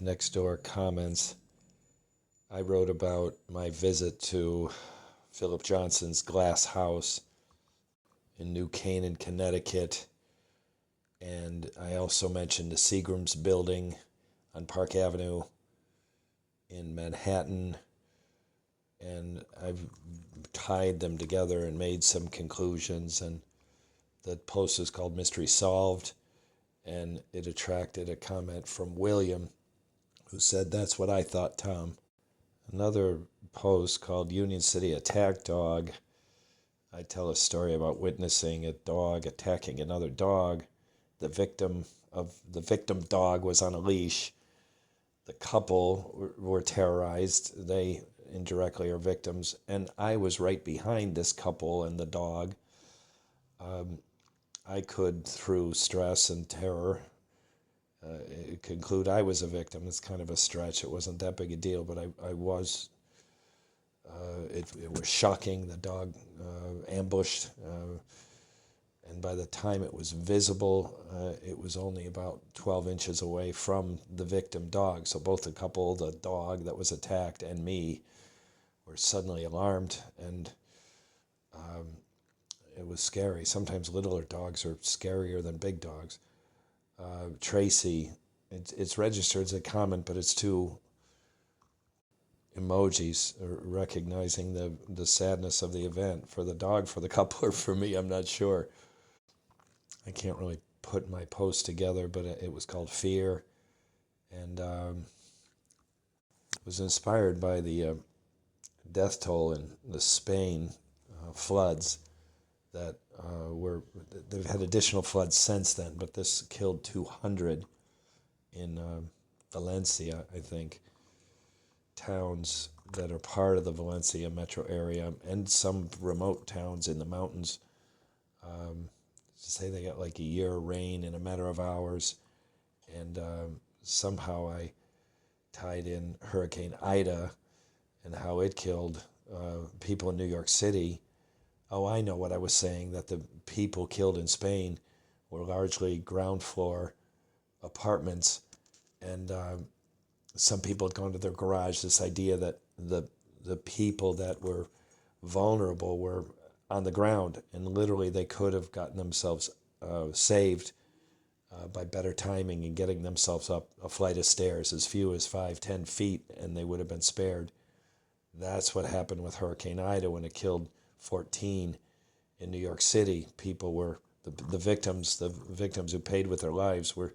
Nextdoor comments. I wrote about my visit to Philip Johnson's glass house in New Canaan, Connecticut, and I also mentioned the Seagram's building on Park Avenue in Manhattan, and I've tied them together and made some conclusions, and the post is called Mystery Solved, and it attracted a comment from William, who said, "That's what I thought, Tom." Another post called Union City Attack Dog. I tell a story about witnessing a dog attacking another dog. The victim dog was on a leash. The couple were terrorized. They indirectly are victims, and I was right behind this couple and the dog. I could, through stress and terror, conclude I was a victim. It's kind of a stretch. It wasn't that big a deal, but I was. It was shocking. The dog ambushed, and by the time it was visible, it was only about 12 inches away from the victim dog. So both the couple, the dog that was attacked, and me were suddenly alarmed, and it was scary. Sometimes littler dogs are scarier than big dogs. Tracy, it's registered as a comment, but it's two emojis recognizing the sadness of the event. For the dog, for the couple, or for me, I'm not sure. I can't really put my post together, but it was called Fear, and it was inspired by the death toll in the Spain floods that they've had additional floods since then, but this killed 200 in Valencia, I think, towns that are part of the Valencia metro area, and some remote towns in the mountains. Say they got like a year of rain in a matter of hours, and somehow I tied in Hurricane Ida and how it killed people in New York City. Oh, I know what I was saying, that the people killed in Spain were largely ground floor apartments, and some people had gone to their garage. This idea that the people that were vulnerable were on the ground, and literally they could have gotten themselves saved by better timing and getting themselves up a flight of stairs as few as 5-10 feet, and they would have been spared. That's what happened with Hurricane Ida when it killed 14 in New York City. People were the victims who paid with their lives were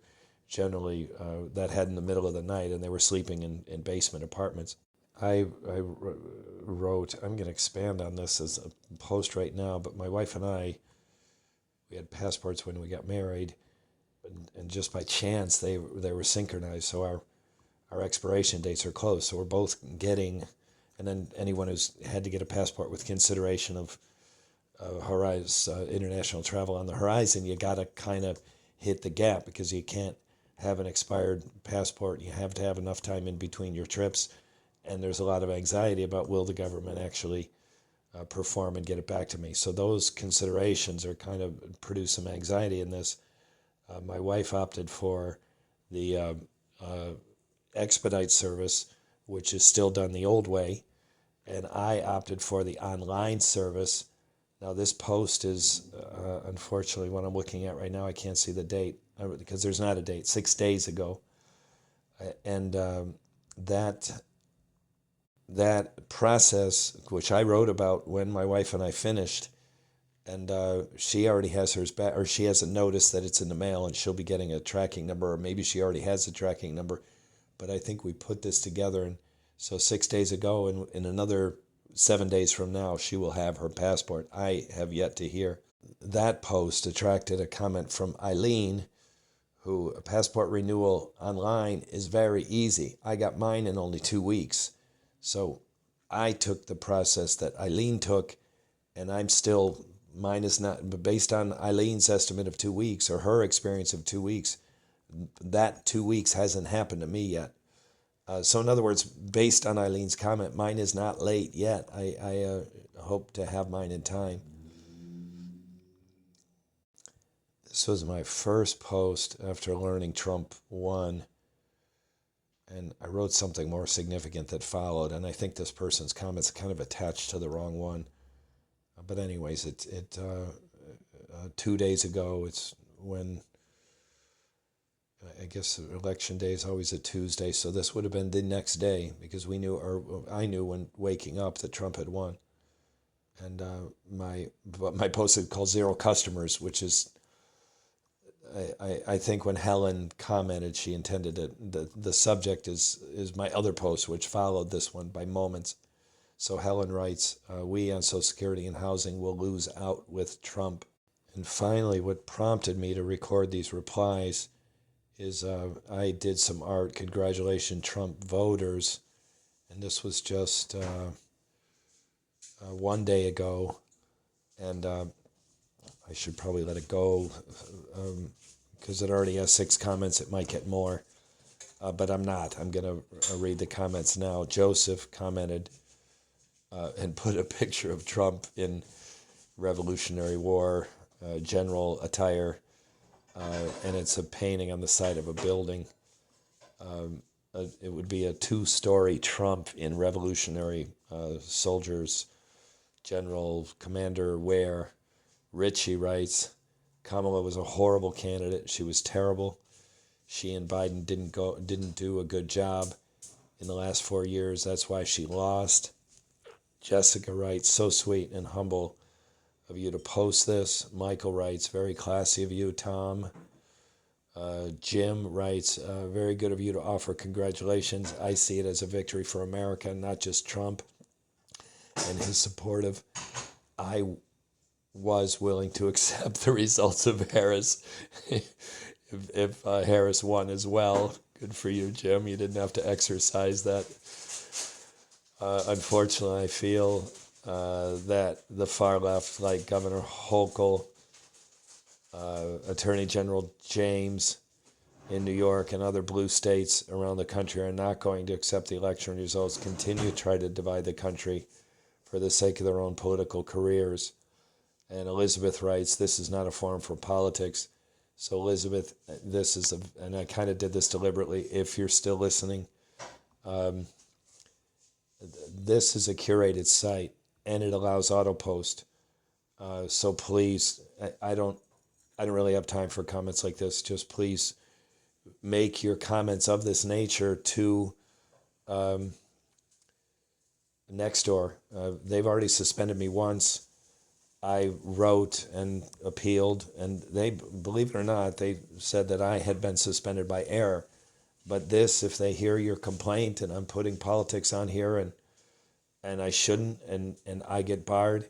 generally that had in the middle of the night, and they were sleeping in basement apartments. I wrote, I'm going to expand on this as a post right now, but my wife and I, we had passports when we got married, and just by chance they were synchronized, so our expiration dates are close. So we're both getting, and then anyone who's had to get a passport with consideration of international travel on the horizon, you got to kind of hit the gap, because you can't have an expired passport. You have to have enough time in between your trips, and there's a lot of anxiety about, will the government actually perform and get it back to me. So those considerations are kind of produce some anxiety in this. My wife opted for the expedite service, which is still done the old way, and I opted for the online service. Now this post is, unfortunately, what I'm looking at right now, I can't see the date, because there's not a date, 6 days ago. And that process, which I wrote about when my wife and I finished, and she already has hers back, or she hasn't noticed that it's in the mail, and she'll be getting a tracking number, or maybe she already has a tracking number, but I think we put this together, and so 6 days ago, and in another 7 days from now, she will have her passport. I have yet to hear. That post attracted a comment from Eileen, who, a passport renewal online is very easy. I got mine in only 2 weeks. So I took the process that Eileen took, and I'm still, mine is not, but based on Eileen's estimate of 2 weeks, or her experience of 2 weeks, that 2 weeks hasn't happened to me yet. So in other words, based on Eileen's comment, mine is not late yet. I hope to have mine in time. This was my first post after learning Trump won, and I wrote something more significant that followed, and I think this person's comments kind of attached to the wrong one. But anyways, 2 days ago, it's when, I guess election day is always a Tuesday, so this would have been the next day, because we knew, or I knew when waking up, that Trump had won. And my post had called zero customers, which is, I think when Helen commented, she intended it. The subject is my other post, which followed this one by moments. So Helen writes, we on Social Security and housing will lose out with Trump. And finally, what prompted me to record these replies is I did some art, congratulations Trump voters, and this was just 1 day ago, and I should probably let it go because it already has 6 comments. It might get more, but I'm not. I'm going to read the comments now. Joseph commented and put a picture of Trump in Revolutionary War general attire, and it's a painting on the side of a building. It would be a 2-story Trump in Revolutionary soldiers, general commander wear. Richie writes, Kamala was a horrible candidate. She was terrible. She and Biden didn't do a good job in the last 4 years. That's why she lost. Jessica writes, so sweet and humble of you to post this. Michael writes, very classy of you, Tom. Jim writes, very good of you to offer congratulations. I see it as a victory for America, not just Trump and his supportive. I was willing to accept the results of Harris if Harris won as well. Good for you, Jim. You didn't have to exercise that. Unfortunately, I feel that the far left, like Governor Hochul, Attorney General James in New York, and other blue states around the country, are not going to accept the election results, continue to try to divide the country for the sake of their own political careers. And Elizabeth writes, this is not a forum for politics. So Elizabeth, this is, and I kind of did this deliberately, if you're still listening, this is a curated site, and it allows autopost. So please, I don't really have time for comments like this. Just please make your comments of this nature to Nextdoor. They've already suspended me once. I wrote and appealed, and they, believe it or not, they said that I had been suspended by error. But this, if they hear your complaint and I'm putting politics on here and I shouldn't, and I get barred,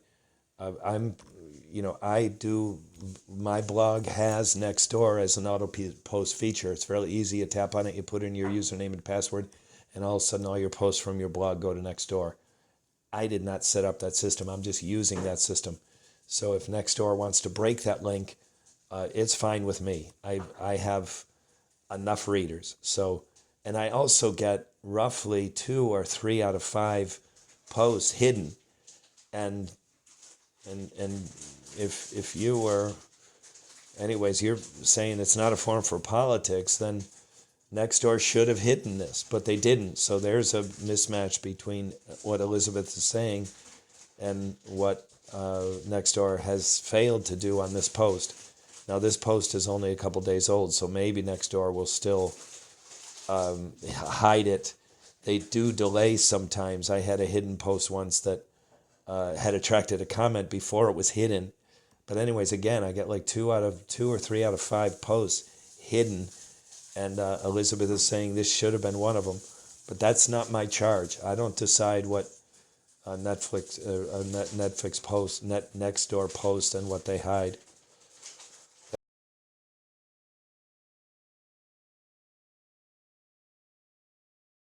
I do, my blog has Nextdoor as an auto post feature. It's fairly easy. You tap on it, you put in your username and password, and all of a sudden all your posts from your blog go to Nextdoor. I did not set up that system. I'm just using that system. So if Nextdoor wants to break that link, it's fine with me. I have enough readers. So, and I also get roughly 2 or 3 out of 5 posts hidden. And if you were, anyways, you're saying it's not a forum for politics, then Nextdoor should have hidden this, but they didn't. So there's a mismatch between what Elizabeth is saying and what Nextdoor has failed to do on this post. Now, this post is only a couple days old, so maybe Nextdoor will still hide it. They do delay sometimes. I had a hidden post once that had attracted a comment before it was hidden. But anyways, again, I get like 2 or 3 out of 5 posts hidden. And Elizabeth is saying this should have been one of them. But that's not my charge. I don't decide what Netflix post, Nextdoor post, and what they hide.